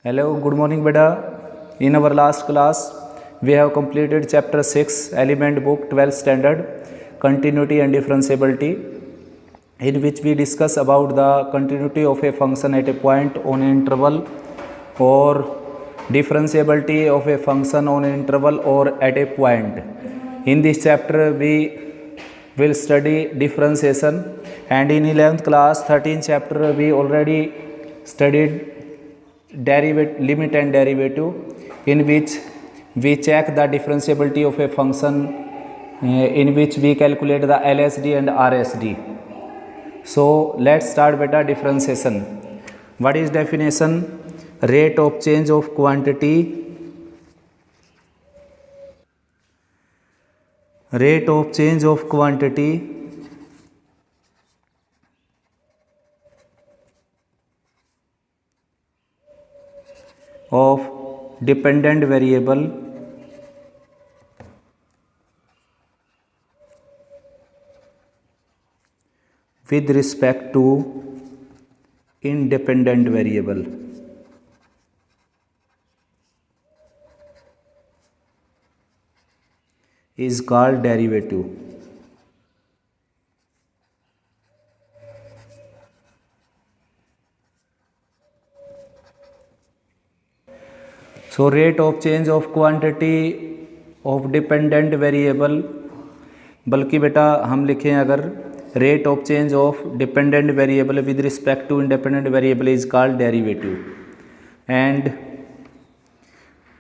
Hello, good morning, beta. In our last class, we have completed chapter 6, Element Book, 12th standard, Continuity and Differentiability, in which we discuss about the continuity of a function at a point on an interval or differentiability of a function on an interval or at a point. In this chapter, we will study differentiation, and in 11th class, 13th chapter, we already studied limit and derivative, in which we check the differentiability of a function, in which we calculate the LSD and RSD. So let's start beta differentiation. What is definition? Rate of change of quantity, rate of change of quantity of dependent variable with respect to independent variable. Is called derivative. So rate of change of quantity of dependent variable, बल्कि बेटा हम लिखें अगर rate of change of dependent variable with respect to independent variable is called derivative, and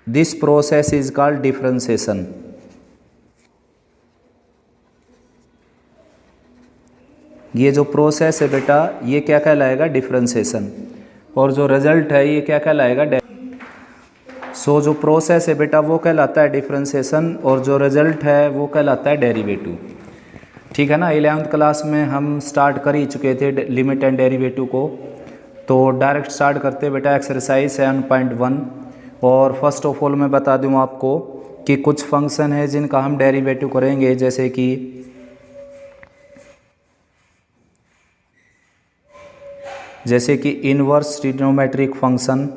this process is called differentiation. ये जो process है बेटा ये क्या कहलाएगा? डिफरेंशिएशन. और जो रिजल्ट है ये क्या कहलाएगा? सो जो प्रोसेस है बेटा वो कहलाता है डिफरेंशिएशन, और जो रिजल्ट है वो कहलाता है डेरिवेटिव. ठीक है ना. 11th क्लास में हम स्टार्ट कर ही चुके थे लिमिट एंड डेरिवेटिव को, तो डायरेक्ट स्टार्ट करते बेटा एक्सरसाइज 7.1. और फर्स्ट ऑफ ऑल मैं बता दूं आपको कि कुछ फंक्शन है जिनका हम डेरिवेटिव करेंगे, जैसे कि inverse trigonometric function,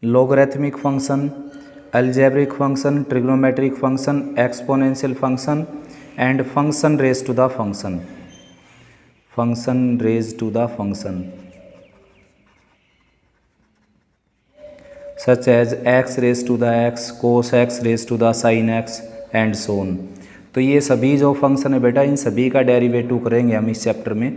logarithmic function, algebraic function, trigonometric function, exponential function and function raise to the function. Function raise to the function such as x raise to the x, cos x raise to the sine x and so on. तो ये सभी जो function है बेटा इन सभी का derivative करेंगे हम इस चैप्टर में.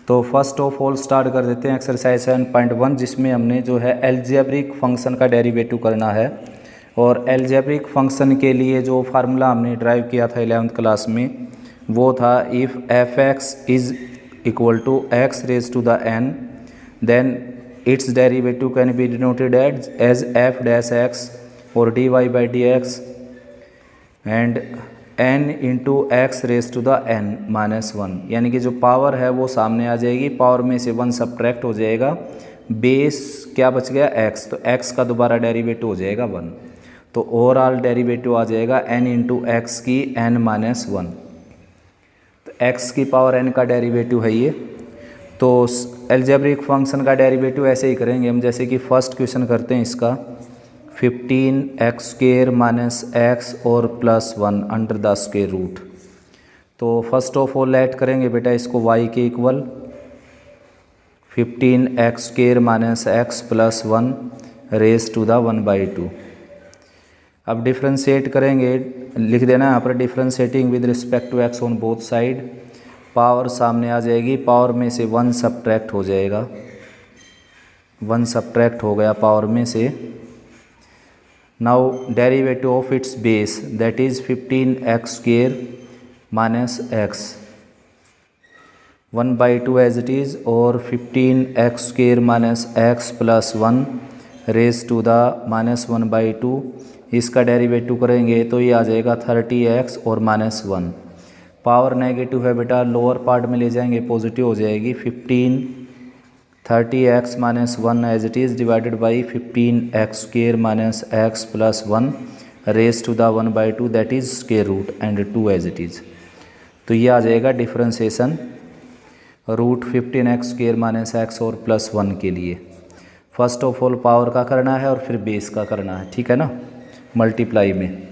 तो फर्स्ट ऑफ ऑल स्टार्ट कर देते हैं एक्सरसाइज 7.1, जिसमें हमने जो है अलजेब्रिक फंक्शन का डेरिवेटिव करना है. और अलजेब्रिक फंक्शन के लिए जो फार्मूला हमने ड्राइव किया था 11th क्लास में वो था if F X is equal to X raise to the N, then its derivative can be denoted as F dash X और D Y by D X and n into X raise to the n minus 1. यानी कि जो power है वो सामने आ जाएगी, power में से 1 सब्ट्रैक्ट हो जाएगा, बेस क्या बच गया x, तो x का दोबारा डेरिवेटिव हो जाएगा 1. तो ओवरऑल डेरिवेटिव आ जाएगा n इंटू एक्स की n माइनस 1. तो x की पावर n का डेरिवेटिव है ये. तो अलजेब्रिक फंक्शन का डेरिवेटिव ऐसे ही करेंगे हम, जैसे कि फर्स्ट क्वेश्चन करते हैं इसका 15x स्क्वायर माइनस एक्स और plus 1 under the square root. तो फर्स्ट ऑफ ऑल ऐड करेंगे बेटा इसको y के equal 15x square minus x plus 1 raise to the 1/2. अब डिफ्रेंशिएट करेंगे, लिख देना यहाँ पर differentiating with respect to x on both side. Power सामने आ जाएगी, पावर में से 1 सब्ट्रैक्ट हो जाएगा, 1 सब्ट्रैक्ट हो गया पावर में से. Now derivative of its base, that is 15x square minus x 1/2 as it is, और 15x square minus x plus 1 raised to the minus 1/2. इसका डेरिवेटिव करेंगे तो ये आ जाएगा 30x और माइनस 1. पावर नेगेटिव है बेटा, लोअर पार्ट में ले जाएंगे पॉजिटिव हो जाएगी. 30x minus 1 as it is divided by 15x square minus x plus 1 raise to the 1/2, that is square root and 2 as it is. तो ये आ जाएगा differentiation. Root 15x² minus x और +1 के लिए फर्स्ट ऑफ ऑल पावर का करना है और फिर बेस का करना है, ठीक है ना, मल्टीप्लाई में।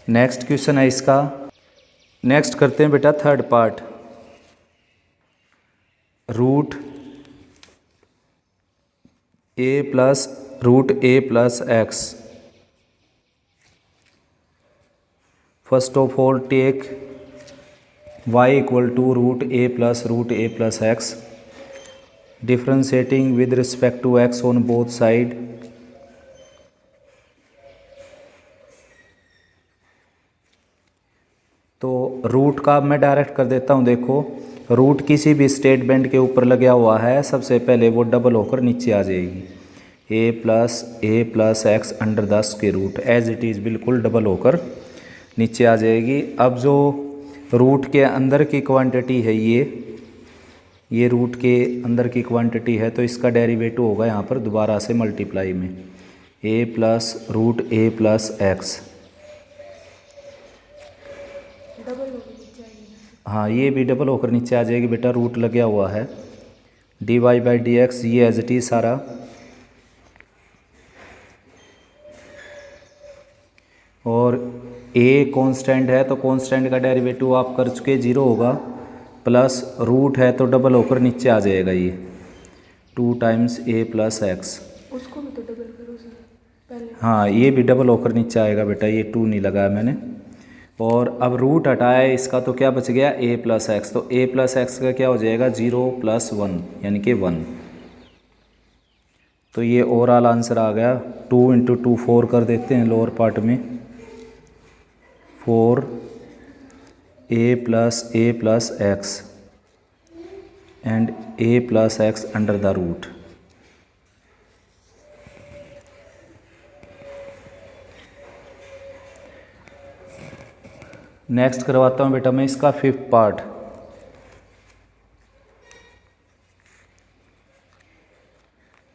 नेक्स्ट क्वेश्चन है इसका। नेक्स्ट करते हैं बेटा third part. Root a plus x. First of all take y equal to root a plus x, differentiating with respect to x on both side. तो रूट का मैं डायरेक्ट कर देता हूँ। देखो रूट किसी भी स्टेटमेंट के ऊपर लगा हुआ है, सबसे पहले वो डबल होकर नीचे आ जाएगी। A plus x under the square root as it is बिल्कुल डबल होकर नीचे आ जाएगी। अब जो रूट के अंदर की क्वांटिटी है ये रूट के अंदर की क्वांटिटी है, तो इसका डेरिवेटिव होगा यहाँ पर दोबारा से मल्टीप्लाई में ए प्लस एक्स। हाँ ये भी डबल होकर नीचे आ जाएगी बेटा, रूट लगा हुआ है। dy/dx ये एज इट इज सारा, और a कांस्टेंट है तो कांस्टेंट का डेरिवेटिव आप कर चुके 0 होगा, प्लस रूट है तो डबल होकर नीचे आ जाएगा ये 2 टाइम्स a प्लस एक्स। उसको भी तो डबल करो सर पहले। हाँ ये भी डबल होकर नीचे आएगा बेटा, ये 2 नहीं लगाया मैंने। और अब रूट हटाया इसका तो क्या बच गया a प्लस एक्स, तो a प्लस एक्स का क्या हो जाएगा 0 + 1 यानी कि 1। तो ये ओवरऑल आंसर आ गया। 2 × 2 4 कर देते हैं लोअर पार्ट में, 4 a plus x and a plus x under the root. Next करवाता हूँ बेटा मैं इसका fifth part.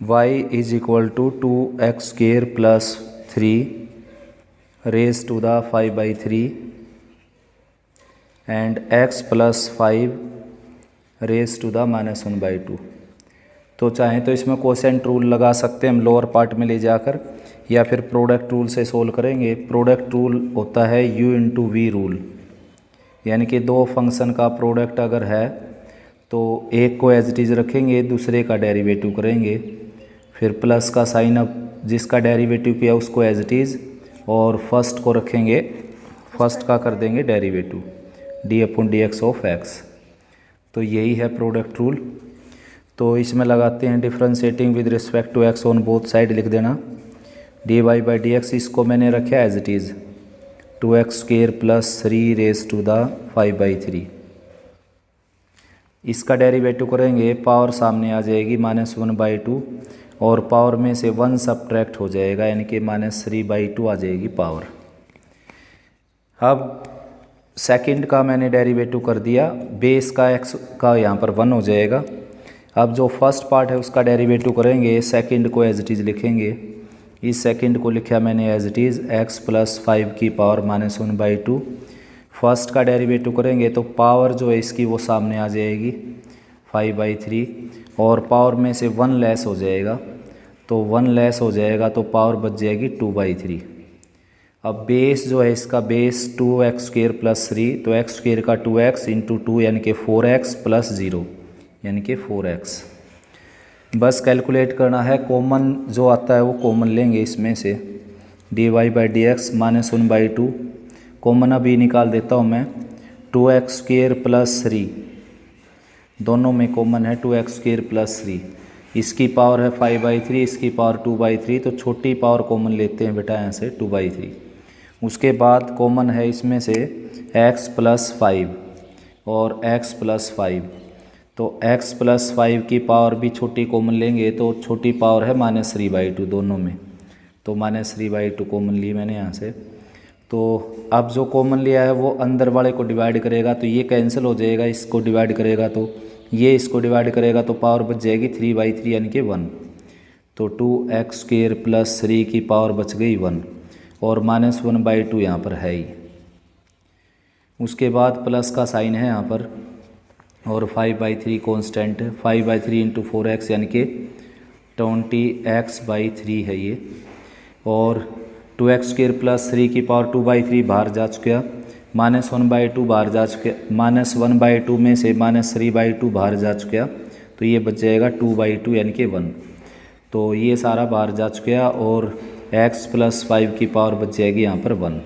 y is equal to 2x² + 3 raise to the 5/3 and x + 5 raise to the -1/2। तो चाहें तो इसमें कोसेंट रूल लगा सकते हैं हम लोअर पार्ट में ले जाकर, या फिर प्रोडक्ट रूल से सोल्व करेंगे। प्रोडक्ट रूल होता है u × v रूल, यानी कि दो फंक्शन का प्रोडक्ट अगर है तो एक को एज इट इज़ रखेंगे, दूसरे का डेरिवेटिव करेंगे, फिर प्लस का साइन अप जिसका डेरिवेटिव किया उसको एज इट इज़, और फर्स्ट को रखेंगे, फर्स्ट का कर देंगे डेरिवेटिव d/dx ऑफ x। तो यही है प्रोडक्ट रूल। तो इसमें लगाते हैं differentiating with respect to x on both side, लिख देना dy/dx, इसको मैंने रखा as it is 2x² + 3 raise to the 5/3। इसका डेरिवेटिव करेंगे, पावर सामने आ जाएगी -1/2 और पावर में से 1 सब्ट्रैक्ट हो जाएगा, यानी कि -3/2 आ जाएगी पावर। अब सेकंड का मैंने डेरिवेटिव कर दिया, बेस का x का यहाँ पर 1 हो जाएगा। अब जो फर्स्ट पार्ट है उसका डेरिवेटिव करेंगे, सेकंड को एज इट इज़ लिखेंगे। इस सेकंड को लिखा मैंने एज इट इज़ x + 5 की पावर -1/2। फर्स्ट का डेरिवेटिव करेंगे तो पावर जो है इसकी वो सामने आ जाएगी 5/3, और पावर में से 1 लेस हो जाएगा, तो 1 लेस हो जाएगा तो पावर बच जाएगी 2/3। अब बेस जो है इसका बेस 2x² + 3, तो x² का 2x × 2 यानी कि 4x + 0 यानी कि 4x। बस कैलकुलेट करना है, कॉमन जो आता है वो कॉमन लेंगे इसमें से, dy/dx -1/2 कॉमन अभी निकाल देता हूँ मैं। 2x² + 3 दोनों में कॉमन है, 2x² + 3, इसकी पावर है 5/3, इसकी पावर 2/3, तो छोटी पावर कॉमन लेते हैं बेटा यहाँ से 2/3। उसके बाद कॉमन है इसमें से x + 5 और x + 5, तो x + 5 की पावर भी छोटी कॉमन लेंगे तो छोटी पावर है -3/2 दोनों में, तो -3/2 कॉमन ली मैंने यहाँ से। तो अब जो कॉमन लिया है वो अंदर वाले को डिवाइड करेगा तो ये कैंसिल हो जाएगा, इसको डिवाइड करेगा तो ये इसको डिवाइड करेगा तो पावर बच जाएगी 3/3 यानी कि 1। तो 2x² + 3 की पावर बच गई 1 और -1/2 यहाँ पर है ही। उसके बाद प्लस का साइन है यहाँ पर, और 5/3 कांस्टेंट है। 5/3 इंटू 4x यानी कि 20x/3 है ये। और 2x² प्लस 3 की पावर 2/3 बाहर जा चुका, -1/2 बाहर जा चुका, -1/2 में से -3/2 बाहर जा चुका, तो ये बच जाएगा 2/2 यानी कि 1। तो ये सारा बाहर जा चुका और x + 5 की पावर बच जाएगी यहाँ पर 1।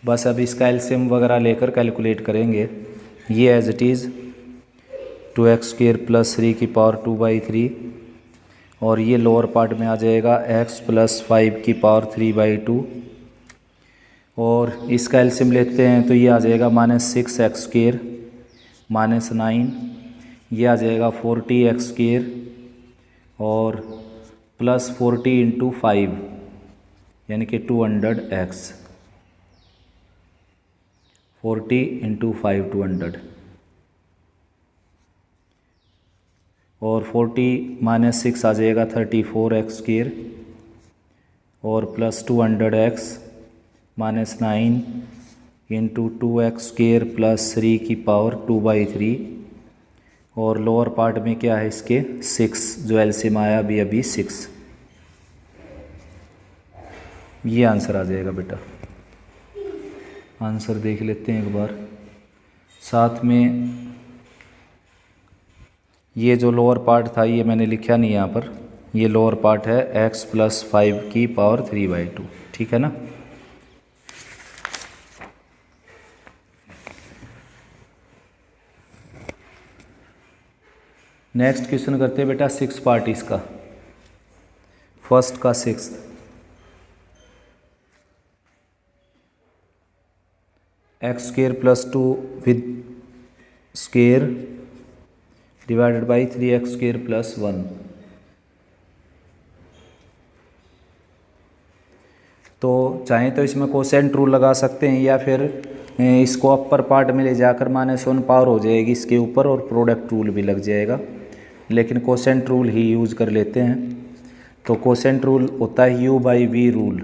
बस अब इसका एलसीएम वगैरह लेकर कैलकुलेट करेंगे। ये as it is 2x² plus 3 की पावर 2/3 और ये लोअर पार्ट में आ जाएगा x + 5 की पावर 3/2 और इसका एलसीएम लेते हैं तो ये आ जाएगा -6x² -9, ये आ जाएगा 40x² और प्लस 40 इंटू 5 यानी कि 200x, 40 इंटू 5 200 और 40 - 6 आ जाएगा 34x² और plus 200x -9 into 2x² plus 3 की पावर 2/3 और लोअर पार्ट में क्या है इसके 6, जो एलसीएम आया अभी 6। ये आंसर आ जाएगा बेटा। आंसर देख लेते हैं एक बार साथ में। ये जो लोअर पार्ट था ये मैंने लिखा नहीं यहाँ पर, ये लोअर पार्ट है x + 5 की पावर 3/2, ठीक है ना। नेक्स्ट क्वेश्चन करते हैं बेटा 6 पार्ट इसका, फर्स्ट का 6th। x² + 2 with square divided by 3x² + 1। तो चाहें तो इसमें कोसेंट रूल लगा सकते हैं या फिर इसको अपर पार्ट में ले जाकर -1 पावर हो जाएगी इसके ऊपर और प्रोडक्ट रूल भी लग जाएगा, लेकिन कोसेंट रूल ही यूज़ कर लेते हैं। तो कोसेंट रूल होता है u/v रूल।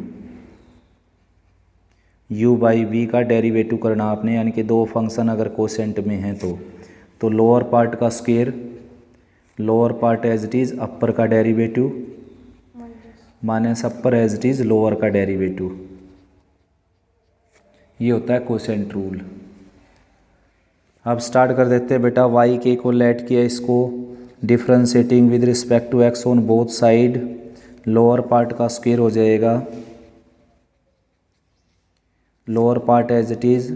u/v का डेरिवेटिव करना आपने, यानी कि दो फंक्शन अगर कोसेंट में हैं तो लोअर पार्ट का square, lower part as it is upper का derivative minus upper as it is lower का डेरिवेटिव, ये होता है कोसेंट रूल। अब स्टार्ट कर देते हैं बेटा। y के को लेट किया, इसको differentiating with respect to x on both side, lower part का स्क्वायर हो जाएगा, lower part as it is,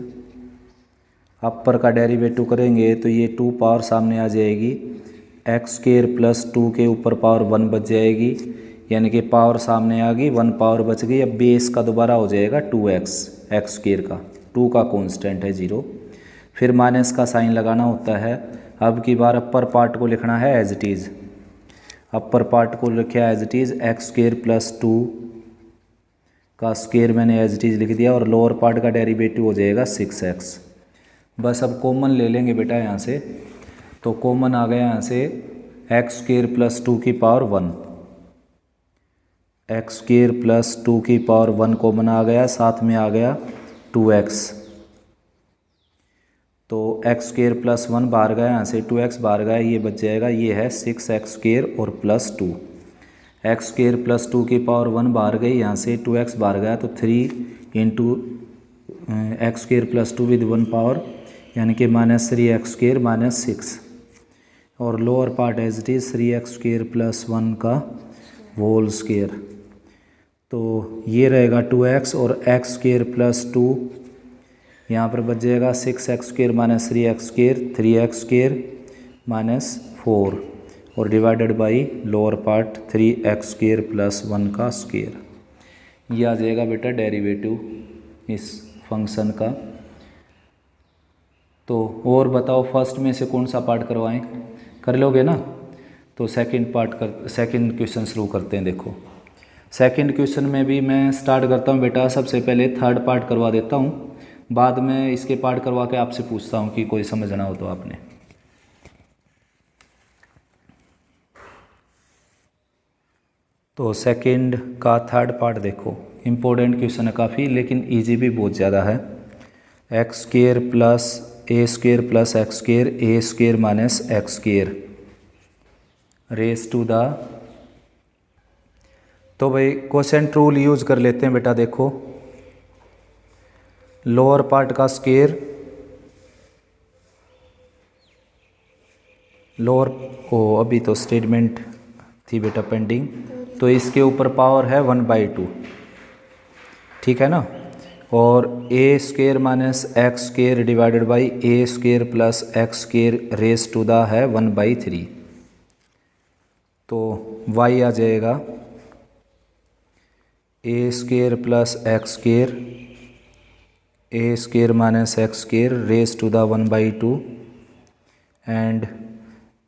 upper का डेरिवेटिव करेंगे तो ये 2 पावर सामने आ जाएगी, x² + 2 के ऊपर पावर 1 बच जाएगी, यानी कि पावर सामने आ गई, 1 पावर बच गई। अब बेस का दोबारा हो जाएगा 2x, x² का 2 का कांस्टेंट है 0, फिर माइनस का साइन लगाना होता है। अब की बार अपर पार्ट को लिखना है as it is, upper part को लिखा एज इट इज़ x² + 2 का स्क्वायर मैंने एज इट इज़ लिख दिया और लोअर पार्ट का डेरिवेटिव हो जाएगा 6x। बस अब कॉमन ले लेंगे बेटा यहाँ से, तो कॉमन आ गया यहाँ से x² + 2 की पावर 1, x² + 2 की पावर 1 कॉमन आ गया, साथ में आ गया 2x, तो x² + 1 बाहर गया, यहाँ से 2x बाहर गया, ये बच जाएगा, ये है 6x² और प्लस 2, x² + 2 की पावर 1 बाहर गई, यहाँ से 2x बाहर गया, तो 3 इंटू x² + 2 विद 1 पावर, यानी कि -3x² - 6 और lower part as it is 3x² + 1 का होल स्क्वायर, तो ये रहेगा 2x और x² + 2 यहाँ पर बच जाएगा 6x² - 3x², 3x² - 4 और divided by lower part 3x² + 1 का स्क्वायर। ये आ जाएगा बेटा डेरिवेटिव इस फंक्शन का। तो और बताओ फर्स्ट में से कौन सा पार्ट करवाएं, कर लोगे ना। तो सेकंड क्वेश्चन शुरू करते हैं। देखो सेकंड क्वेश्चन में भी मैं स्टार्ट करता हूँ बेटा, सबसे पहले थर्ड पार्ट करवा देता हूँ, बाद में इसके पार्ट करवा के आपसे पूछता हूँ कि कोई समझना हो तो आपने। तो सेकंड का थर्ड पार्ट देखो, इम्पोर्टेंट क्वेश्चन है काफ़ी, लेकिन इजी भी बहुत ज़्यादा है। x² + a square plus x square a square minus x square raise to the. तो भाई क्वोशिएंट रूल यूज कर लेते हैं बेटा। देखो लोअर पार्ट का स्क्वेयर लोअर अभी तो स्टेटमेंट थी बेटा पेंडिंग, तो इसके ऊपर पावर है 1/2, ठीक है ना। और a square minus x square divided by a square plus x square raise to the है 1/3। तो y आ जाएगा a square plus x square a square minus x square raise to the 1/2 and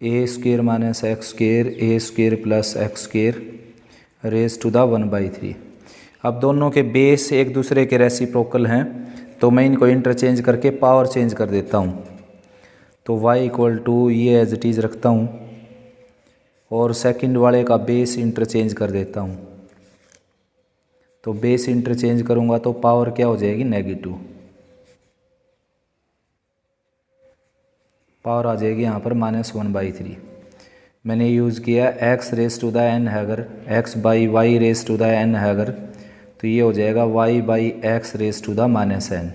a square minus x square a square plus x square raise to the 1/3। अब दोनों के base एक दूसरे के रेसिप्रोकल हैं, तो मैं इनको इंटरचेंज करके पावर चेंज कर देता हूँ। तो y इक्वल टू ये एज इट इज़ रखता हूँ और सेकंड वाले का बेस इंटरचेंज कर देता हूँ। तो बेस इंटरचेंज करूँगा तो पावर क्या हो जाएगी, नेगेटिव। पावर आ जाएगी यहाँ पर -1/3। मैंने यूज़ किया x raise to the n है अगर x by y raise to the n है अगर, तो ये हो जाएगा y by x raise to the -n।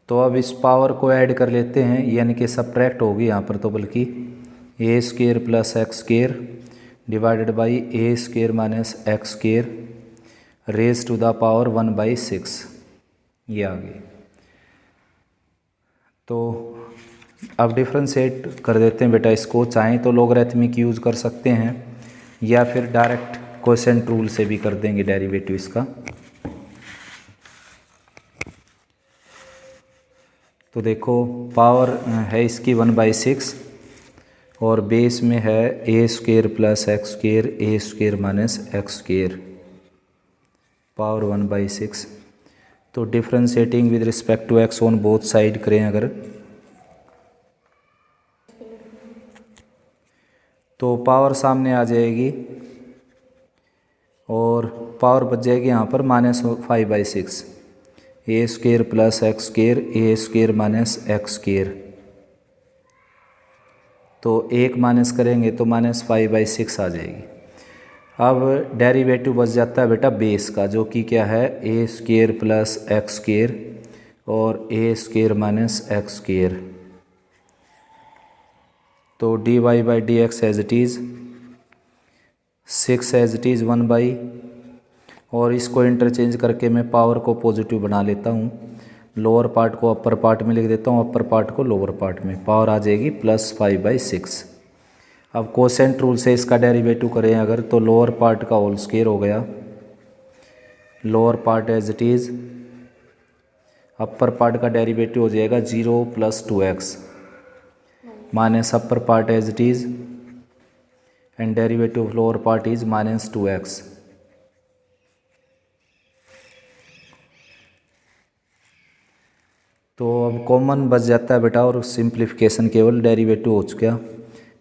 तो अब इस पावर को ऐड कर लेते हैं, यानी कि सब्ट्रैक्ट होगी यहाँ पर, तो बल्कि a square plus x square divided by a square minus x square raise to the power 1/6 ये आ गई। तो अब डिफ्रेंशिएट कर देते हैं बेटा इसको। चाहें तो लॉगरिथमिक यूज़ कर सकते हैं या फिर डायरेक्ट क्वोशिएंट रूल से भी कर देंगे डेरिवेटिव इसका। तो देखो पावर है इसकी 1/6 और बेस में है a square plus x square a square minus x square power 1/6। तो differentiating with respect to x on both side करें अगर, तो पावर सामने आ जाएगी और पावर बच जाएगी यहाँ पर -5/6 ए square plus x square a square minus x square. तो एक माइनस करेंगे तो -5/6 आ जाएगी। अब डेरिवेटिव बच जाता है बेटा बेस का, जो कि क्या है a square plus x square और a square minus x square. तो dy/dx as it is 6 as it is 1/, और इसको इंटरचेंज करके मैं पावर को पॉजिटिव बना लेता हूँ। लोअर पार्ट को अपर पार्ट में लिख देता हूँ, अपर पार्ट को लोअर पार्ट में। पावर आ जाएगी +5/6। अब क्वोशिएंट रूल से इसका डेरिवेटिव करें अगर, तो लोअर पार्ट का होल स्क्वायर हो गया, lower part as it is, upper part का डेरिवेटिव हो जाएगा 0 + 2x minus upper part as it is and derivative of lower part is -2x। तो अब कॉमन बच जाता है बेटा और सिंप्लीफिकेशन केवल डेरिवेटिव हो चुका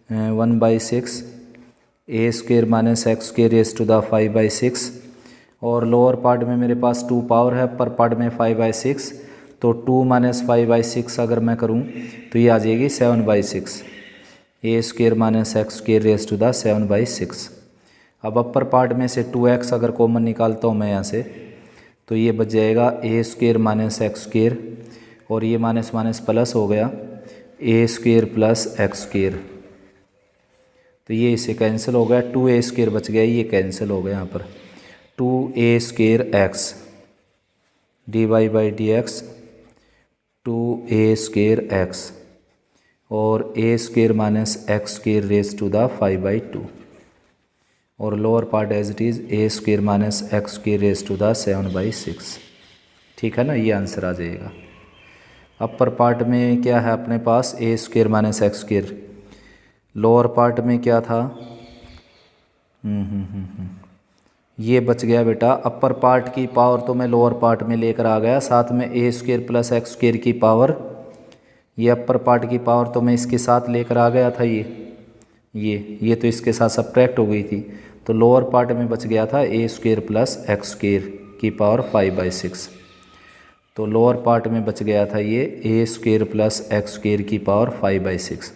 1/6 a square minus x square raise to the 5/6, और लोअर पार्ट में मेरे पास 2 पावर है, अपर पार्ट में 5/6, तो 2 - 5/6 अगर मैं करूं तो ये आ जाएगी 7/6 a square minus x square raise to the 7/6। अब अपर पार्ट में से 2x अगर कॉमन निकालता हूँ मैं यहाँ से, तो ये बच जाएगा a square minus x square, और ये माइनस माइनस प्लस हो गया ए स्क्वेयर प्लस एक्स स्क्वेयर। तो ये इसे कैंसिल हो गया, 2a स्क्वेयर बच गया, ये कैंसिल हो गया यहाँ पर 2a square x dy/dx 2a square x और a square minus x square raise to the 5/2, और lower part as it is a square minus x square raise to the 7/6। ठीक है ना, ये आंसर आ जाएगा। अपर पार्ट में क्या है अपने पास a square minus x square, lower part में क्या था ये बच गया बेटा। अपर पार्ट की पावर तो मैं लोअर पार्ट में लेकर आ गया, साथ में a square plus x square की पावर, ये अपर पार्ट की पावर तो मैं इसके साथ लेकर आ गया था, ये तो इसके साथ सब्ट्रैक्ट हो गई थी। तो लोअर पार्ट में बच गया था a square plus x square की पावर 5/6। तो लोअर पार्ट में बच गया था ये ए स्क्वेयर प्लस एक्स स्क्वेयर की पावर 5/6।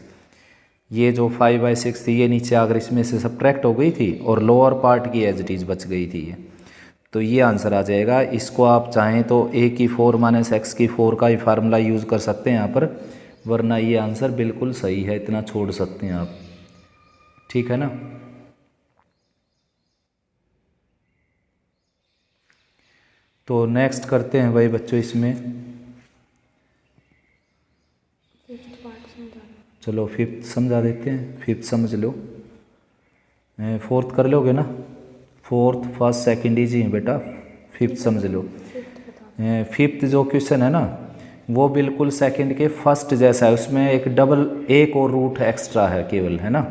ये जो 5/6 थी ये नीचे आकर इसमें से सब्ट्रैक्ट हो गई थी और लोअर पार्ट की एज इट इज़ बच गई थी ये। तो ये आंसर आ जाएगा। इसको आप चाहें तो ए की 4 माइनस एक्स की 4 का ही फार्मूला यूज़ कर सकते हैं यहाँ पर, वरना ये आंसर बिल्कुल सही है, इतना छोड़ सकते हैं आप। ठीक है ना। तो नेक्स्ट करते हैं भाई बच्चों इसमें, फिफ्थ पार्ट समझा। चलो फिफ्थ समझा देते हैं। फिफ्थ समझ लो, फोर्थ कर लोगे ना। फोर्थ फर्स्ट सेकंड इजी है बेटा, फिफ्थ समझ लो। फिफ्थ जो क्वेश्चन है ना वो बिल्कुल सेकंड के फर्स्ट जैसा है, उसमें एक और रूट एक्स्ट्रा है केवल, है ना।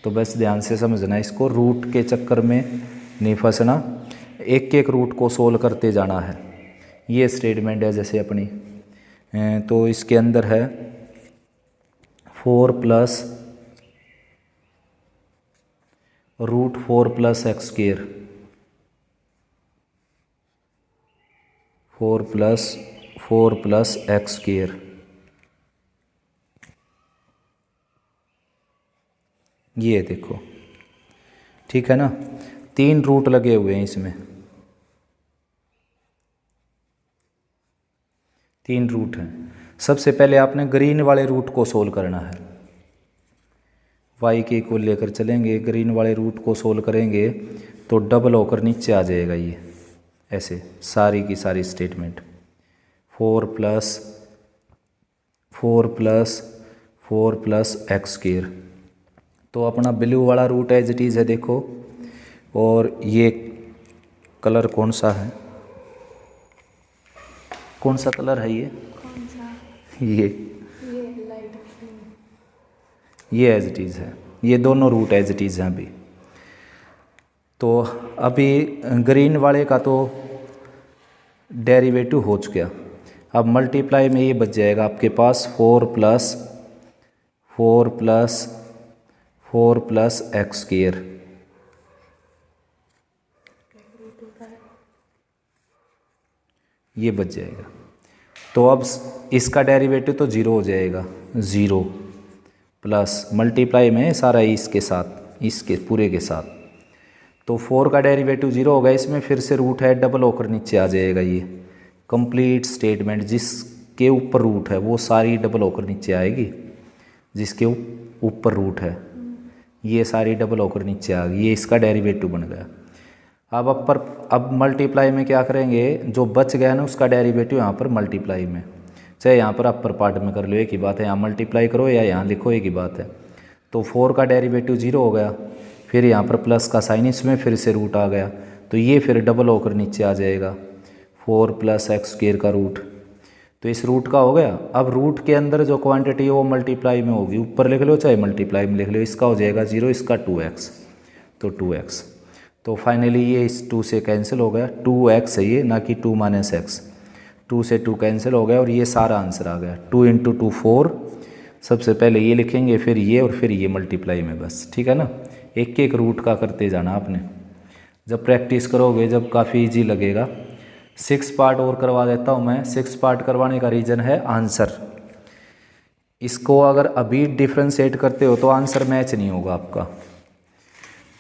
तो बस ध्यान से समझना, इसको रूट के चक्कर में नहीं फंसना, एक एक रूट को सोल्व करते जाना है। ये स्टेटमेंट है जैसे अपनी, तो इसके अंदर है 4 plus root 4 plus x square, 4 plus x square. ये देखो, ठीक है ना। 3 रूट लगे हुए हैं इसमें, 3 रूट हैं। सबसे पहले आपने ग्रीन वाले रूट को सोल्व करना है। y के इक्वल लेकर चलेंगे, ग्रीन वाले रूट को सोल्व करेंगे तो डबल होकर नीचे आ जाएगा ये, ऐसे सारी की सारी स्टेटमेंट। 4 plus x square. तो अपना ब्लू वाला रूट एज इट इज़ है देखो, और ये कलर कौन सा है, कौन सा कलर है ये, कौन सा? ये लाइट ग्रीन। ये एज इट इज़ है, ये दोनों रूट एज इट इज़ हैं अभी। तो अभी ग्रीन वाले का तो डेरिवेटिव हो चुका, अब मल्टीप्लाई में ये बच जाएगा आपके पास 4 प्लस एक्स स्क्वेयर। ये बच जाएगा। तो अब इसका डेरिवेटिव तो 0 हो जाएगा, 0 प्लस मल्टीप्लाई में सारा इसके साथ, इसके पूरे के साथ। तो 4 का डेरिवेटिव 0 होगा, इसमें फिर से रूट है, डबल होकर नीचे आ जाएगा। ये कंप्लीट स्टेटमेंट जिसके ऊपर रूट है वो सारी डबल होकर नीचे आएगी, जिसके ऊपर रूट है ये सारी डबल होकर नीचे आ गई। ये इसका डेरिवेटिव बन गया। अब मल्टीप्लाई में क्या करेंगे, जो बच गया ना उसका डेरिवेटिव यहाँ पर मल्टीप्लाई में, चाहे यहाँ पर अपर पार्ट में कर लो एक ही बात है, यहाँ मल्टीप्लाई करो या यहाँ लिखो एक ही बात है। तो 4 का डेरिवेटिव 0 हो गया, फिर यहाँ पर प्लस का साइन, इसमें फिर से रूट आ गया, तो ये फिर डबल होकर नीचे आ जाएगा 4 प्लस एक्स स्क्वेयर का रूट। तो इस रूट का हो गया। अब रूट के अंदर जो क्वांटिटी है वो मल्टीप्लाई में होगी, ऊपर लिख लो चाहे मल्टीप्लाई में लिख लो। इसका हो जाएगा 0, इसका 2x, तो 2x। तो फाइनली ये इस 2 से कैंसिल हो गया, 2x है ये, ना कि 2 माइनस एक्स। 2 से 2 कैंसिल हो गया और ये सारा आंसर आ गया। 2 × 2 4, सबसे पहले ये लिखेंगे, फिर ये और फिर ये मल्टीप्लाई में, बस ठीक है ना। एक एक रूट का करते जाना आपने, जब प्रैक्टिस करोगे जब काफ़ी इजी लगेगा। 6 पार्ट और करवा देता हूँ मैं। 6 पार्ट करवाने का रीज़न है आंसर। इसको अगर अभी डिफ्रेंशिएट करते हो तो आंसर मैच नहीं होगा आपका,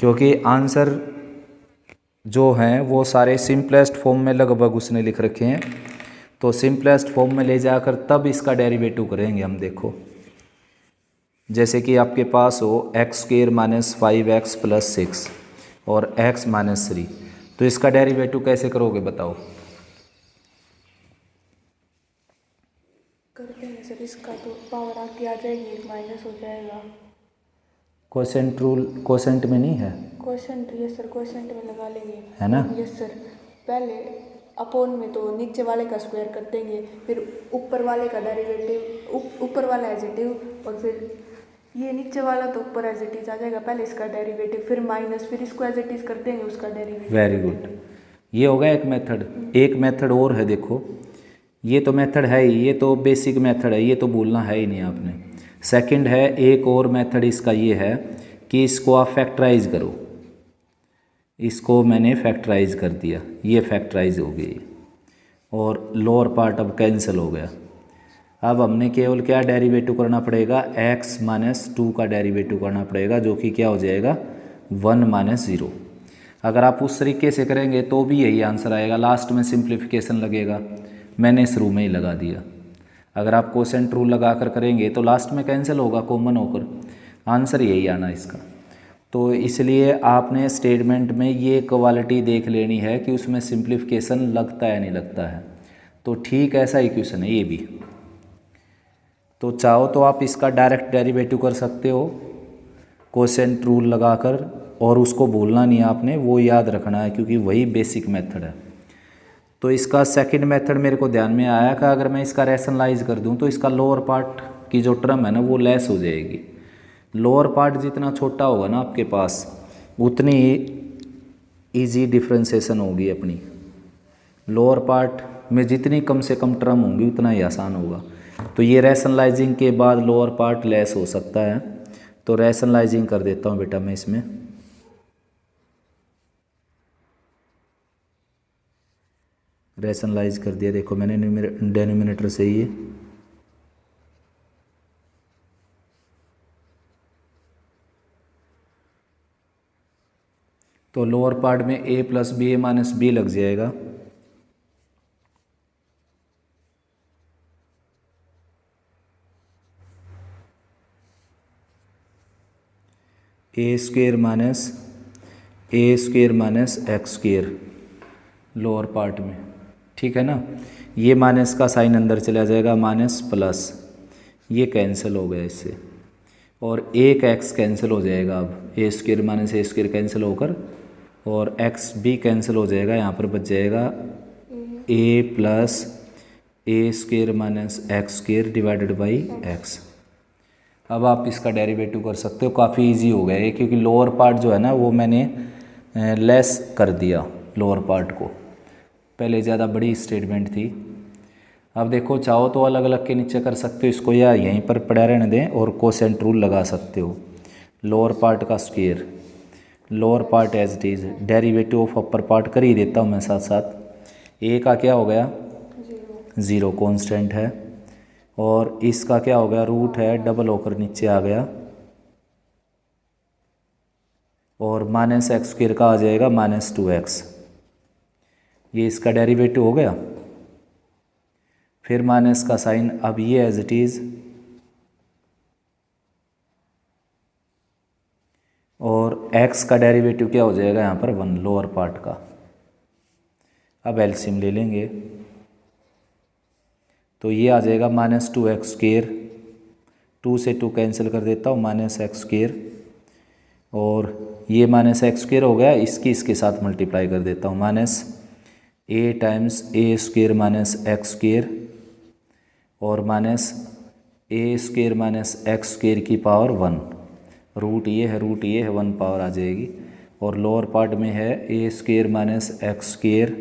क्योंकि आंसर जो हैं वो सारे सिंपलेस्ट फॉर्म में लगभग उसने लिख रखे हैं। तो सिंपलेस्ट फॉर्म में ले जाकर तब इसका डेरिवेटिव करेंगे हम। देखो जैसे कि आपके पास हो x square minus 5x plus 6 और x माइनस 3, तो इसका डेरिवेटिव कैसे करोगे बताओ। करते हैं सर, इसका तो पावर आके आ जाएगी, माइनस हो जाएगा। क्वोशेंट रूल क्वोशेंट में नहीं है, क्वोशेंट, यस सर, क्वोशेंट में लगा लेंगे, है ना। Yes sir. पहले अपोन में तो नीचे वाले का स्क्वायर कर देंगे, फिर ऊपर वाले का डेरिवेटिव, ऊपर वाला एज इट इज, और फिर ये नीचे वाला तो ऊपर एज इट इज आ जाएगा, पहले इसका डेरिवेटिव, फिर माइनस, फिर इसको एज इट इज कर देंगे उसका डेरिवेटिव। वेरी गुड, ये होगा एक मेथड। एक मेथड और है, देखो ये तो मेथड है ही, ये तो बेसिक मेथड है, ये तो भूलना है ही नहीं आपने। सेकंड है एक और मेथड इसका, ये है कि इसको आप फैक्टराइज करो। इसको मैंने फैक्टराइज कर दिया, ये फैक्टराइज हो गई। और लोअर पार्ट अब कैंसिल हो गया। अब हमने केवल क्या डेरिवेटिव करना पड़ेगा, x माइनस 2 का डेरिवेटिव करना पड़ेगा, जो कि क्या हो जाएगा 1 माइनस 0। अगर आप उस तरीके से करेंगे तो भी यही आंसर आएगा, लास्ट में सिंप्लीफिकेशन लगेगा, मैंने शुरू में ही लगा दिया। अगर आप कोसेंट रूल लगा कर करेंगे तो लास्ट में कैंसिल होगा कॉमन होकर, आंसर यही आना इसका। तो इसलिए आपने स्टेटमेंट में ये क्वालिटी देख लेनी है कि उसमें सिंप्लीफिकेशन लगता है नहीं लगता है। तो ठीक ऐसा ही क्वेश्चन है ये भी। तो चाहो तो आप इसका डायरेक्ट डेरिवेटिव कर सकते हो कोसेंट रूल लगाकर, और उसको भूलना नहीं है आपने, वो याद रखना है क्योंकि वही बेसिक मेथड है। तो इसका सेकंड मेथड मेरे को ध्यान में आया कि अगर मैं इसका रैशनलाइज कर दूं तो इसका लोअर पार्ट की जो टर्म है ना वो लेस हो जाएगी। लोअर पार्ट जितना छोटा होगा ना आपके पास उतनी ईजी डिफ्रेंसिएशन होगी अपनी। लोअर पार्ट में जितनी कम से कम टर्म होंगी उतना ही आसान होगा। तो ये रैशनलाइजिंग के बाद लोअर पार्ट लेस हो सकता है, तो रैशनलाइजिंग कर देता हूँ बेटा मैं इसमें। रैशनलाइज कर दिया, देखो मैंने डेनोमिनेटर से ही तो लोअर पार्ट में a plus b a minus b लग जाएगा। A square minus x square lower part में, ठीक है ना। ये माइनस का साइन अंदर चला जाएगा, माइनस प्लस, ये कैंसिल हो गया इससे, और एक एक्स कैंसिल हो जाएगा। अब ए स्क्वेयर माइनस ए स्क्वेयर कैंसिल होकर और एक्स भी कैंसिल हो जाएगा, यहाँ पर बच जाएगा a plus a square minus x square divided by x. अब आप इसका डेरिवेटिव कर सकते हो, काफ़ी इजी हो गया ये, क्योंकि लोअर पार्ट जो है ना वो मैंने लेस कर दिया लोअर पार्ट को, पहले ज़्यादा बड़ी स्टेटमेंट थी। अब देखो चाहो तो अलग अलग के नीचे कर सकते हो इसको, या यहीं पर पड़ा रहने दें और कोसेंट रूल लगा सकते हो। लोअर पार्ट का square, lower part as it is, derivative of upper part कर ही देता हूँ मैं साथ साथ। ए का क्या हो गया 0 कांस्टेंट है, और इसका क्या हो गया रूट है, डबल होकर नीचे आ गया, और माइनस एक्स स्क्वायर का आ जाएगा माइनस 2x, ये इसका डेरिवेटिव हो गया। फिर माइनस का साइन, अब ये एज इट इज़, और x का डेरिवेटिव क्या हो जाएगा यहाँ पर 1 लोअर पार्ट का। अब एलसीएम ले लेंगे तो ये आ जाएगा माइनस 2x स्क्वायर, 2 से 2 कैंसिल कर देता हूँ, माइनस एक्स स्क्वायर, और ये माइनस एक्स स्क्वायर हो गया, इसके साथ मल्टीप्लाई कर देता हूँ, माइनस ए टाइम्स ए स्क्वायर माइनस एक्स स्क्वायर, और minus a square minus x square की पावर 1, रूट ये है 1 पावर आ जाएगी, और लोअर पार्ट में है a square minus x square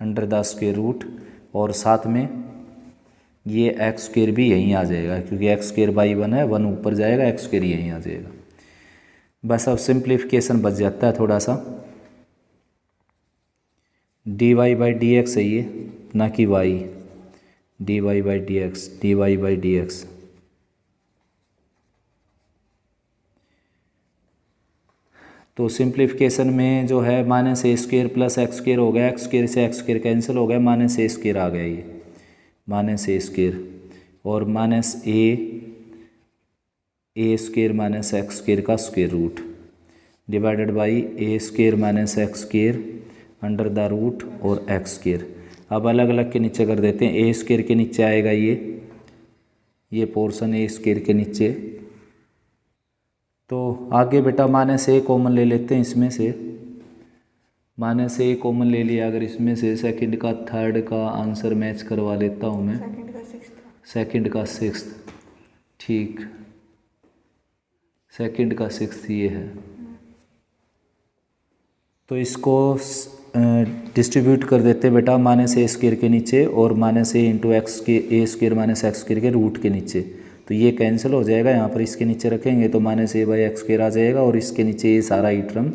under the square root, और साथ में ये एक्स स्क्वायर भी यहीं आ जाएगा, क्योंकि एक्स स्क्वायर बाई 1 है, 1 ऊपर जाएगा, एक्स स्क्वायर यहीं आ जाएगा। बस अब सिंप्लीफिकेशन बच जाता है थोड़ा सा। D Y by D x है ये, ना कि y, d Y by D x, d Y by D x. तो सिंप्लीफिकेशन में जो है minus a square plus x square हो गया, एक्स स्क्वायर से एक्स स्क्वायर कैंसिल हो गया, माइनस ए स्क्वायर आ गया, ये माइनस ए स्क्वायर, और minus a square minus x square का square root divided by a square minus x square under the root और एक्स स्क्वायर। अब अलग अलग के नीचे कर देते हैं, ए स्क्वायर के नीचे आएगा ये पोर्शन ए स्क्वायर के नीचे। तो आगे बेटा माइनस ए कॉमन ले लेते हैं इसमें से, माइनस ए कॉमन ले लिया अगर इसमें से, सेकंड का थर्ड का आंसर मैच करवा लेता हूँ मैं, सेकंड का सिक्स्थ, ठीक, सेकंड का सिक्स्थ ये है। तो इसको डिस्ट्रीब्यूट कर देते हैं बेटा माइनस ए स्क्वायर के नीचे और माइनस ए इंटू एक्स के ए स्क्वायर माइनस एक्स स्क्वायर के रूट के नीचे, तो ये कैंसिल हो जाएगा, यहाँ पर इसके नीचे रखेंगे तो minus a by x square आ जाएगा, और इसके नीचे ये सारा ई टर्म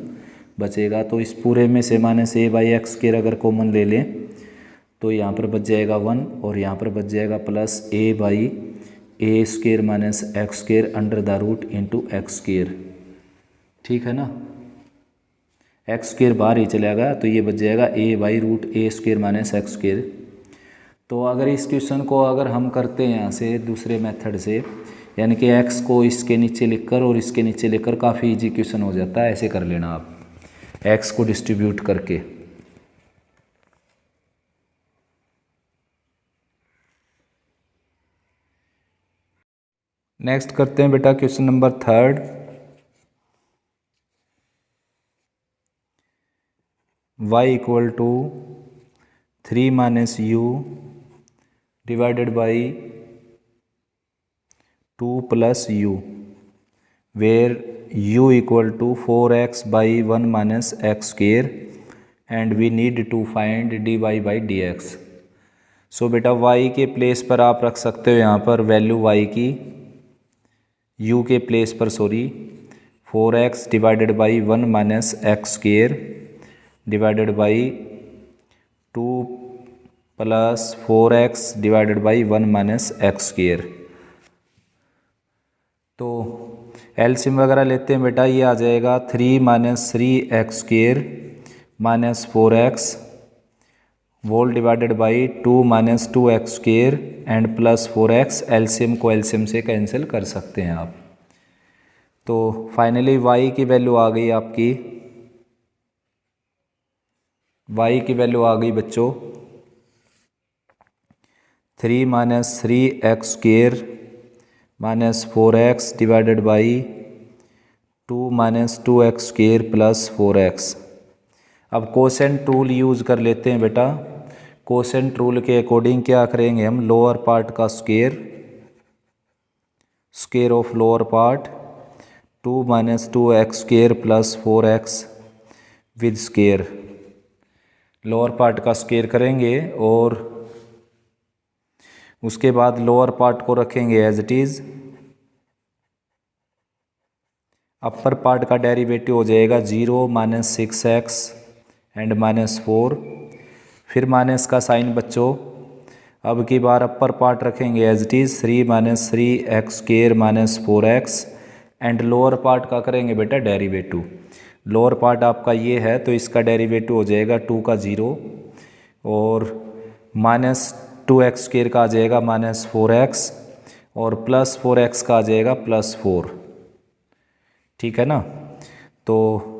बचेगा। तो इस पूरे में से minus a by x square अगर कॉमन ले लें तो यहाँ पर बच जाएगा 1 और यहाँ पर बच जाएगा plus a/a² minus x² under the root into x²। ठीक है ना, x² बाहर ही चला गया तो ये बच जाएगा a/√a² माइनस x²। तो अगर इस क्वेश्चन को अगर हम करते हैं यहाँ से दूसरे मेथड से, यानी कि x को इसके नीचे लिखकर और इसके नीचे लिखकर, काफ़ी इजी क्वेश्चन हो जाता है। ऐसे कर लेना आप x को डिस्ट्रीब्यूट करके। नेक्स्ट करते हैं बेटा question number 3। y equal to 3 minus u divided by 2 plus u, where u equal to 4x by 1 minus x² and we need to find dy by dx। So बेटा y के place पर आप रख सकते हो यहाँ पर वैल्यू y की, u के प्लेस पर 4x divided by 1 minus x² divided by 2 plus 4x divided by 1 minus x²। तो एलसीएम वगैरह लेते हैं बेटा, ये आ जाएगा 3 minus 3x² minus 4x whole divided by 2 minus 2x² and plus 4x। LCM को एलसीएम से कैंसिल कर सकते हैं आप। तो फाइनली y की वैल्यू आ गई आपकी, y की वैल्यू आ गई बच्चों 3 minus 3x² minus 4x divided by 2 minus 2x² plus 4x। अब कोसेंट रूल यूज़ कर लेते हैं बेटा। कोसेंट रूल के अकॉर्डिंग क्या करेंगे हम, लोअर पार्ट का square of lower part 2 minus 2x² plus 4x with square, lower part का स्क्वायर करेंगे और उसके बाद लोअर पार्ट को रखेंगे as it is. Upper part का डेरिवेटिव हो जाएगा 0 माइनस 6x एंड माइनस 4, फिर माइनस का साइन बच्चों। अब की बार अपर पार्ट रखेंगे as it is 3 minus 3x² minus 4x and lower part का करेंगे बेटा डेरिवेटिव। लोअर पार्ट आपका ये है तो इसका डेरिवेटिव हो जाएगा 2 का 0 और माइनस 2x² का आ जाएगा माइनस 4x और प्लस 4x का आ जाएगा प्लस 4। ठीक है ना, तो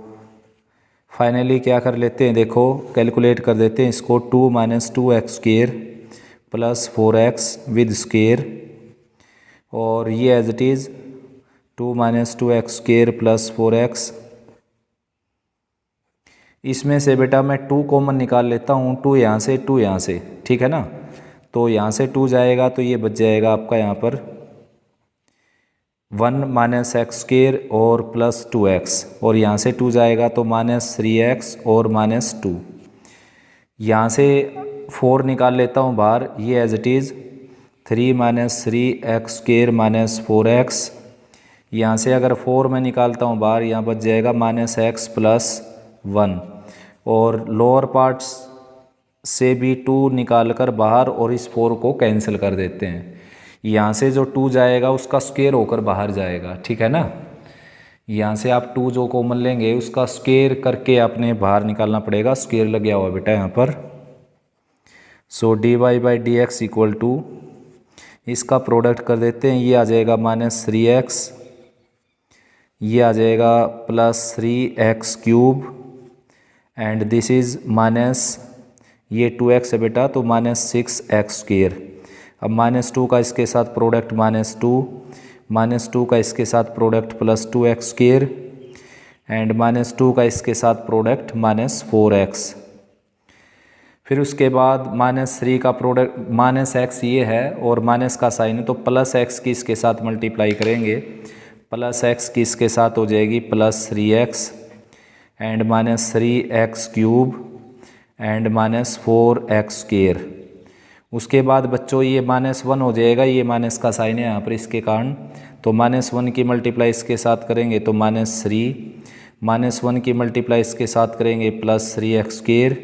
फाइनली क्या कर लेते हैं, देखो कैलकुलेट कर देते हैं इसको। 2 minus 2x² plus 4x with square और ये as it is 2 minus 2x² plus 4x। इसमें से बेटा मैं 2 कॉमन निकाल लेता हूँ, 2 यहाँ से 2 यहाँ से। ठीक है ना, तो यहाँ से 2 जाएगा तो ये बच जाएगा आपका यहाँ पर 1 माइनस x² और प्लस 2x और यहाँ से 2 जाएगा तो माइनस 3x और माइनस 2। यहाँ से 4 निकाल लेता हूँ बाहर, ये as it is 3 minus 3x² minus 4x। यहाँ से अगर 4 मैं निकालता हूँ बाहर, यहाँ बच जाएगा माइनस x प्लस 1 और लोअर पार्ट्स से भी 2 निकाल कर बाहर और इस 4 को कैंसिल कर देते हैं। यहाँ से जो 2 जाएगा उसका स्क्वायर होकर बाहर जाएगा। ठीक है ना, यहाँ से आप 2 जो कॉमन लेंगे उसका स्क्वायर करके आपने बाहर निकालना पड़ेगा। स्क्वायर लग गया हुआ बेटा यहाँ पर। So dy by dx equal to, इसका प्रोडक्ट कर देते हैं, ये आ जाएगा माइनस 3x, ये आ जाएगा plus 3x³ and this is minus, ये 2x है बेटा तो माइनस 6x²। अब माइनस 2 का इसके साथ प्रोडक्ट माइनस 2, माइनस 2 का इसके साथ product plus 2x² and minus 2 का इसके साथ प्रोडक्ट माइनस 4x। फिर उसके बाद माइनस 3 का प्रोडक्ट माइनस x ये है और माइनस का साइन है तो प्लस x की इसके साथ मल्टीप्लाई करेंगे, प्लस x की इसके साथ हो जाएगी plus 3x and minus 3x³ and minus 4x²। उसके बाद बच्चों ये माइनस 1 हो जाएगा, ये माइनस का साइन है यहाँ पर इसके कारण, तो माइनस 1 की मल्टीप्लाई इसके साथ करेंगे तो माइनस 3, माइनस 1 की मल्टीप्लाई इसके साथ करेंगे plus 3x²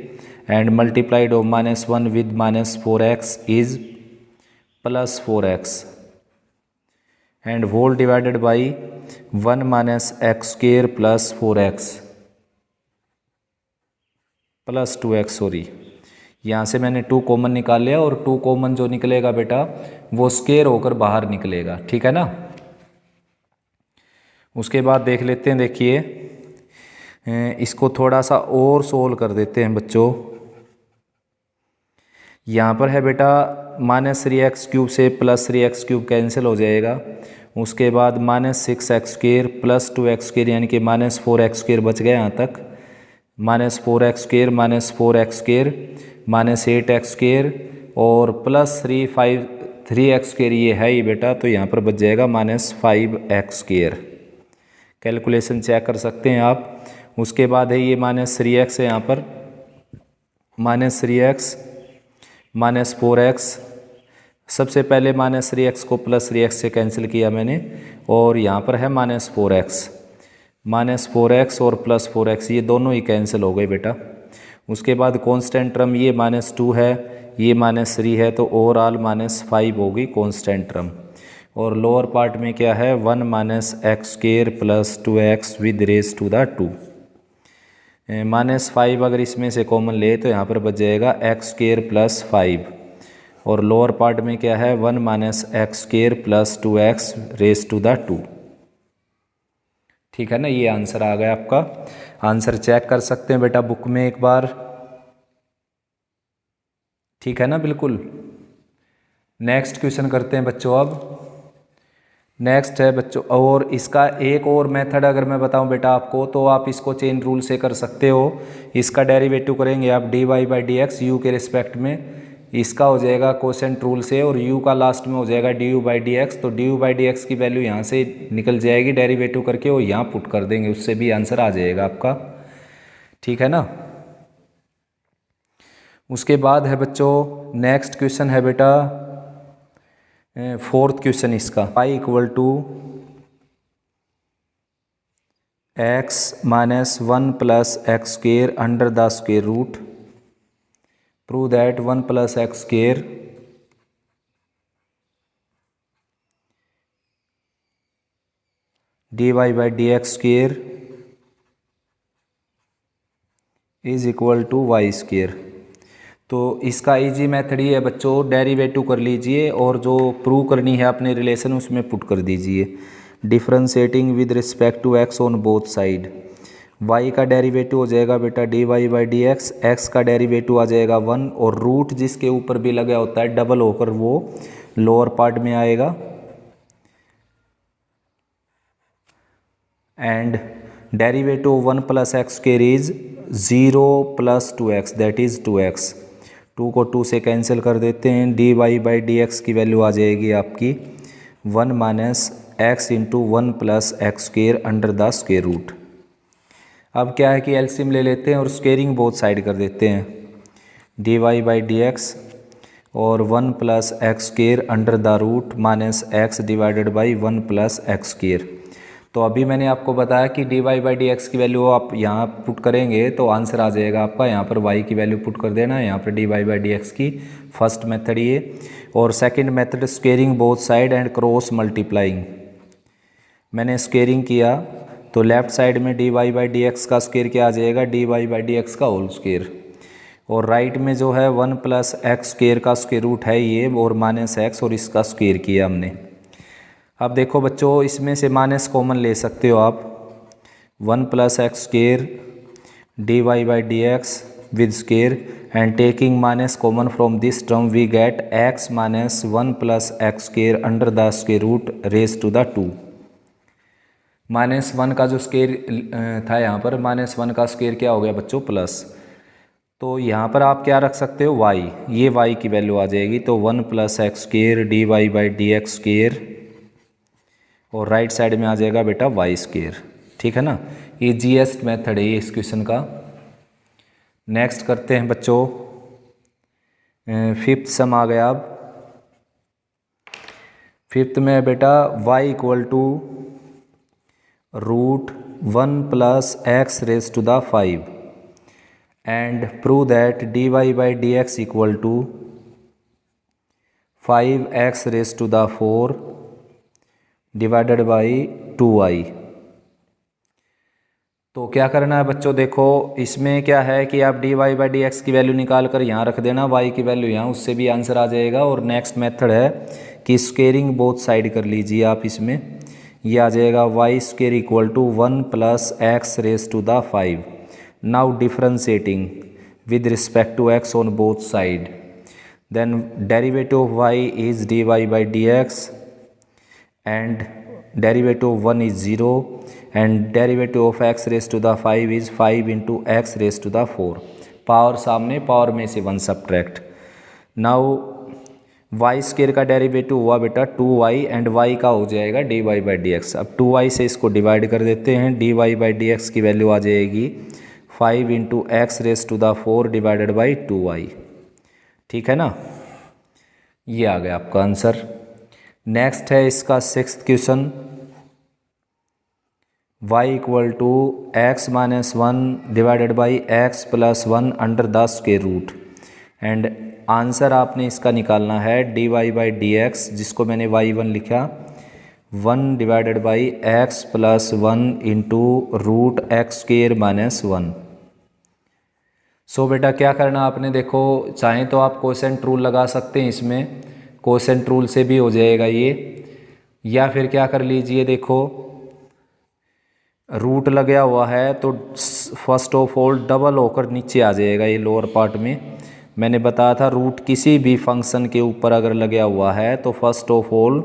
and multiplied of -1 with -4x is +4x and whole divided by 1 -x² + 4x + 2x, sorry यहाँ से मैंने 2 कॉमन निकाल लिया और 2 कॉमन जो निकलेगा बेटा वो स्क्वायर होकर बाहर निकलेगा, ठीक है ना। उसके बाद देख लेते हैं, देखिए इसको थोड़ा सा और सोल्व कर देते हैं बच्चों। यहाँ पर है बेटा -3x³ से +3x³ कैंसिल हो जाएगा। उसके बाद -6x² + 2x² यानी कि -4x² बच गया यहाँ तक, -4x² -4x² -8x² और +3x² ये है ही बेटा, तो यहाँ पर बच जाएगा -5x²। कैलकुलेशन चेक कर सकते हैं आप। उसके बाद है ये -3x है यहाँ पर, -3x -4x, सबसे पहले -3x को +3x से कैंसिल किया मैंने और यहाँ पर है -4x और +4x ये दोनों ही कैंसिल हो गए बेटा। उसके बाद कांस्टेंट टर्म ये -2 है, ये -3 है, तो ओवरऑल -5 होगी कांस्टेंट टर्म। और लोअर पार्ट में क्या है 1 -x² + 2x with raise to the 2। -5 अगर इसमें से कॉमन ले तो यहाँ पर बच जाएगा x² + 5 और लोअर पार्ट में क्या है 1 -x² + 2x raise to the 2, ठीक है ना। ये आंसर आ गया आपका। आंसर चेक कर सकते हैं बेटा बुक में एक बार, ठीक है ना, बिल्कुल। नेक्स्ट क्वेश्चन करते हैं बच्चों। अब नेक्स्ट है बच्चों, और इसका एक और मेथड अगर मैं बताऊं बेटा आपको, तो आप इसको चेन रूल से कर सकते हो। इसका डेरिवेटिव करेंगे आप dy/dx u के रिस्पेक्ट में, इसका हो जाएगा कोसेंट रूल से, और u का लास्ट में हो जाएगा du/dx। तो du/dx की वैल्यू यहाँ से निकल जाएगी डेरिवेटिव करके, और यहाँ पुट कर देंगे, उससे भी आंसर आ जाएगा आपका, ठीक है ना। उसके बाद है बच्चों नेक्स्ट क्वेश्चन है बेटा फोर्थ क्वेश्चन इसका, y = x - 1 + x² under the square root, prove that 1 + x² dy/dx² is equal to y²। तो इसका इजी मेथड ही है बच्चों, डेरिवेटिव कर लीजिए और जो प्रूव करनी है अपने रिलेशन उसमें पुट कर दीजिए। Differentiating with respect to x on both side, y का डेरिवेटिव हो जाएगा बेटा dy/dx, x का डेरिवेटिव आ जाएगा 1 और रूट जिसके ऊपर भी लगा होता है डबल होकर वो लोअर पार्ट में आएगा, and derivative 1 + x² is 0 + 2x that is 2x। 2 को 2 से कैंसिल कर देते हैं, dy/dx की वैल्यू आ जाएगी आपकी 1 - x × 1 + x² under the square root. अब क्या है कि एलसीएम ले लेते हैं और स्क्वेयरिंग बोथ साइड कर देते हैं, dy/dx और 1 + x² under the root -x divided by 1 + x²। तो अभी मैंने आपको बताया कि dy/dx की वैल्यू आप यहाँ पुट करेंगे तो आंसर आ जाएगा आपका, यहाँ पर y की वैल्यू पुट कर देना है, यहाँ पर dy/dx की फर्स्ट मेथड ये, और second method squaring both side and cross multiplying. मैंने स्क्वेयरिंग किया तो लेफ्ट साइड में dy/dx का स्क्वेयर क्या आ जाएगा dy/dx का होल स्क्वेयर, और राइट में जो है 1 + x² का स्क्वेयर रूट है ये और -x और इसका स्क्वेयर किया हमने। अब देखो बच्चों इसमें से माइनस कॉमन ले सकते हो आप, 1 + x² dy/dx with square and taking minus common from this term we get x - 1 + x² under the square root raised to the 2। -1 का जो स्क्वेयर था यहाँ पर -1 का स्क्वेयर क्या हो गया बच्चों प्लस, तो यहाँ पर आप क्या रख सकते हो y, ये y की वैल्यू आ जाएगी, तो 1 + x² dy/dx² और राइट साइड में आ जाएगा बेटा y², ठीक है ना। ईजीएस्ट मेथड है ये इस क्वेश्चन का। नेक्स्ट करते हैं बच्चों फिफ्थ सम आ गया। अब फिफ्थ में बेटा y = √1 + x raised to the 5 and prove that dy by dx equal to 5x raised to the 4 divided by 2y। तो क्या करना है बच्चों, देखो इसमें क्या है कि आप dy बाई डी एक्स की वैल्यू निकाल कर यहाँ रख देना, y की वैल्यू यहाँ, उससे भी आंसर आ जाएगा। और नेक्स्ट मेथड है कि स्केयरिंग बोथ साइड कर लीजिए आप, इसमें ये आ जाएगा y square equal to 1 plus x raise to the 5। Now differentiating with respect to x on both side, then derivative of y is dy by D x and derivative of 1 is 0 and derivative of x raised to the 5 is 5 into x raised to the 4। Power सामने, power में से 1 subtract. Now y square का derivative हुआ बेटा 2y and y का हो जाएगा dy by D x. अब 2y से इसको डिवाइड कर देते हैं, dy बाई डी एक्स की वैल्यू आ जाएगी 5 into x raise to the 4 divided by 2y। ठीक है ना, ये आ गया आपका आंसर। नेक्स्ट है इसका 6th question, y equal to x minus 1 divided by x plus 1 under the square root. And answer आपने इसका निकालना है dy बाई डी एक्स, जिसको मैंने y1 लिखा 1 divided by x plus 1 into root x square minus 1। So बेटा क्या करना आपने, देखो चाहें तो आप कोसेंट रूल लगा सकते हैं, इसमें कोसेंट रूल से भी हो जाएगा ये, या फिर क्या कर लीजिए, देखो रूट लगा हुआ है तो फर्स्ट ऑफ ऑल डबल होकर नीचे आ जाएगा ये लोअर पार्ट में। मैंने बताया था रूट किसी भी फंक्शन के ऊपर अगर लगा हुआ है तो फर्स्ट ऑफ ऑल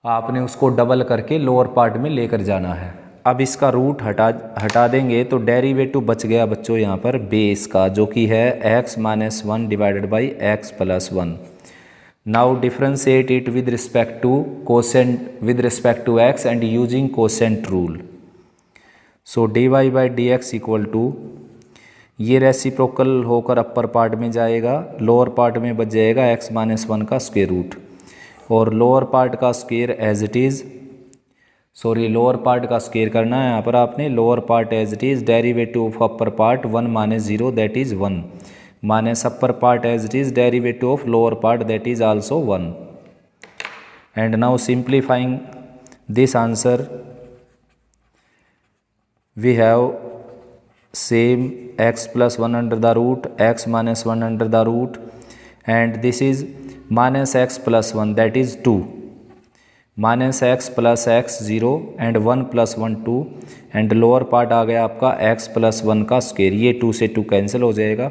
आपने उसको डबल करके लोअर पार्ट में लेकर जाना है। अब इसका रूट हटा देंगे तो डेरिवेटिव बच गया बच्चों यहाँ पर बेस का, जो कि है x minus 1 divided by x plus 1। Now differentiate it with respect to quotient with respect to x and using quotient rule. So dy by D x equal to, ये रेसिप्रोकल होकर अपर पार्ट में जाएगा, lower part में बच जाएगा x minus 1 का square root, और lower part का square as it is, sorry lower part का स्क्वायर करना है यहाँ पर आपने, lower part as it is derivative of upper part 1 minus 0 that is 1 minus upper part as it is derivative of lower part that is also 1। And now simplifying this answer we have same x plus 1 under the root x minus 1 under the root and this is minus x plus 1 that is 2 minus x plus x 0 and 1 plus 1 2 and lower part आ गया आपका x plus 1 का square, ये 2 से 2 cancel हो जाएगा।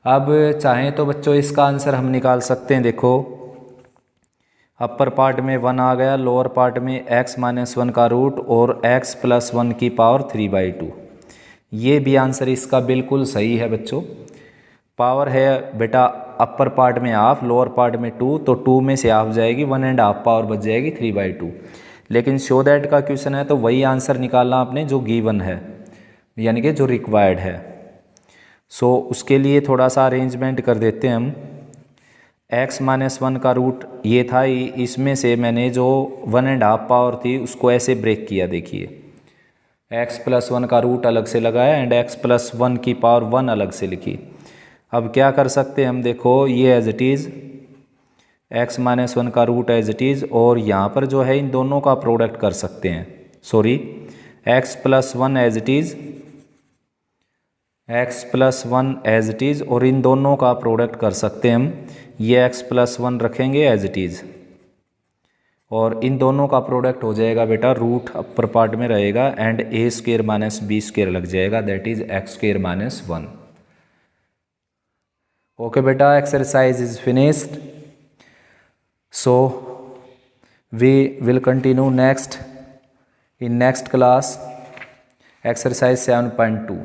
अब चाहें तो बच्चों इसका आंसर हम निकाल सकते हैं, देखो अपर पार्ट में 1 आ गया, लोअर पार्ट में x माइनस 1 का रूट और x प्लस 1 की पावर 3/2। ये भी आंसर इसका बिल्कुल सही है बच्चों। पावर है बेटा अपर पार्ट में हाफ, लोअर पार्ट में 2, तो 2 में से हाफ जाएगी, 1.5 पावर बच जाएगी 3/2। लेकिन शो दैट का क्वेश्चन है तो वही आंसर निकालना आपने जो गिवन है, यानी कि जो रिक्वायर्ड है। सो उसके लिए थोड़ा सा अरेंजमेंट कर देते हैं हम। x माइनस 1 का रूट ये था, इसमें से मैंने जो 1.5 पावर थी उसको ऐसे ब्रेक किया, देखिए x प्लस 1 का रूट अलग से लगाया एंड x प्लस 1 की पावर 1 अलग से लिखी। अब क्या कर सकते हैं हम, देखो ये as it is x minus 1 का रूट एज इट इज़, और यहाँ पर जो है इन दोनों का प्रोडक्ट कर सकते हैं, sorry x plus 1 as it is, x plus 1 as it is, और इन दोनों का प्रोडक्ट कर सकते हैं हम। ये x प्लस 1 रखेंगे एज इट इज़ और इन दोनों का प्रोडक्ट हो जाएगा बेटा रूट अपर पार्ट में रहेगा and a square minus b square लग जाएगा, that is x square minus 1। Okay बेटा, exercise is finished. So we will continue next in next class exercise 7.2।